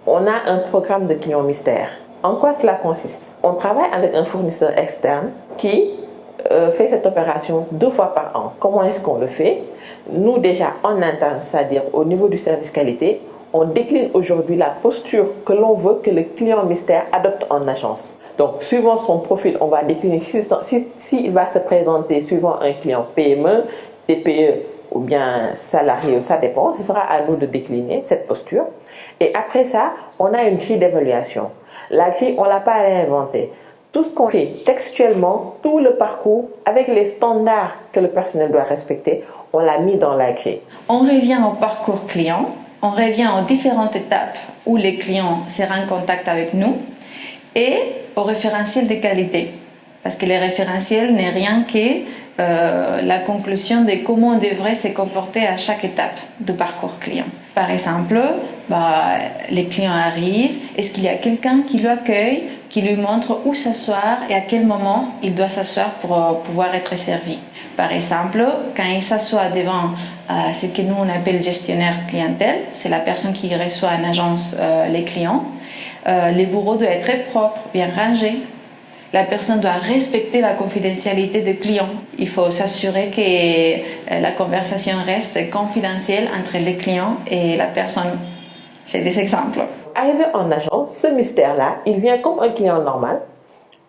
On a un programme de clients mystères. En quoi cela consiste? On travaille avec un fournisseur externe qui fait cette opération 2 fois par an. Comment est-ce qu'on le fait? Nous déjà en interne, c'est-à-dire au niveau du service qualité, on décline aujourd'hui la posture que l'on veut que le client mystère adopte en agence. Donc, suivant son profil, on va décliner s'il va se présenter suivant un client PME, TPE ou bien salarié, ça dépend. Ce sera à nous de décliner cette posture. Et après ça, on a une grille d'évaluation. La grille, on ne l'a pas réinventée. Tout ce qu'on fait textuellement, tout le parcours, avec les standards que le personnel doit respecter, on l'a mis dans la grille. On revient au parcours client, on revient aux différentes étapes où les clients seront en contact avec nous et au référentiel de qualité. Parce que le référentiel n'est rien que la conclusion de comment on devrait se comporter à chaque étape du parcours client. Par exemple, les clients arrivent, est-ce qu'il y a quelqu'un qui l'accueille, qui lui montre où s'asseoir et à quel moment il doit s'asseoir pour pouvoir être servi. Par exemple, quand il s'assoit devant ce que nous on appelle gestionnaire clientèle, c'est la personne qui reçoit en agence les clients, les bureaux doivent être très propres, bien rangés. La personne doit respecter la confidentialité du client. Il faut s'assurer que la conversation reste confidentielle entre les clients et la personne. C'est des exemples. Arrivé en agence, ce mystère-là, il vient comme un client normal.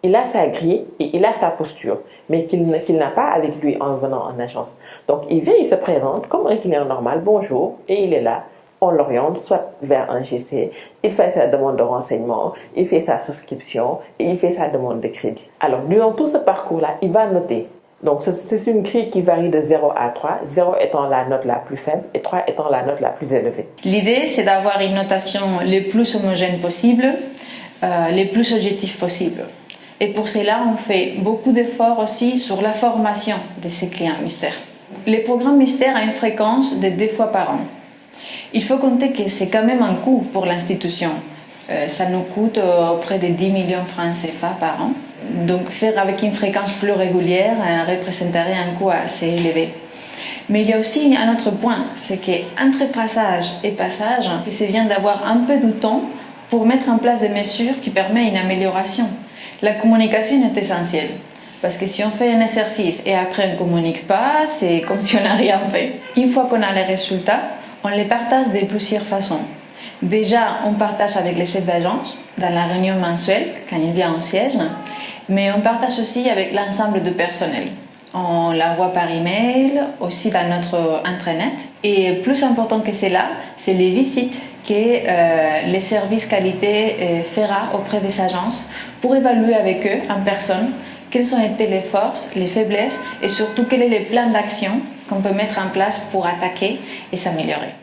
Il a sa grille et il a sa posture, mais qu'il n'a pas avec lui en venant en agence. Donc, il vient, il se présente comme un client normal. Bonjour, et il est là. On l'oriente soit vers un GC, il fait sa demande de renseignement, il fait sa souscription et il fait sa demande de crédit. Alors, durant tout ce parcours-là, il va noter. Donc, c'est une grille qui varie de 0 à 3, 0 étant la note la plus faible et 3 étant la note la plus élevée. L'idée, c'est d'avoir une notation le plus homogène possible, le plus objectif possible. Et pour cela, on fait beaucoup d'efforts aussi sur la formation de ces clients mystères. Le programme mystère a une fréquence de 2 fois par an. Il faut compter que c'est quand même un coût pour l'institution. Ça nous coûte près de 10 millions de francs CFA par an. Donc faire avec une fréquence plus régulière représenterait un coût assez élevé. Mais il y a aussi un autre point, c'est qu'entre passage et passage, c'est bien d'avoir un peu de temps pour mettre en place des mesures qui permettent une amélioration. La communication est essentielle. Parce que si on fait un exercice et après on ne communique pas, c'est comme si on n'a rien fait. Une fois qu'on a les résultats, on les partage de plusieurs façons. Déjà, on partage avec les chefs d'agence dans la réunion mensuelle, quand il vient au siège, mais on partage aussi avec l'ensemble du personnel. On l'envoie par email, aussi dans notre intranet. Et plus important que cela, c'est les visites que les services qualité fera auprès des agences pour évaluer avec eux en personne quelles ont été les forces, les faiblesses et surtout quel est le plan d'action qu'on peut mettre en place pour attaquer et s'améliorer.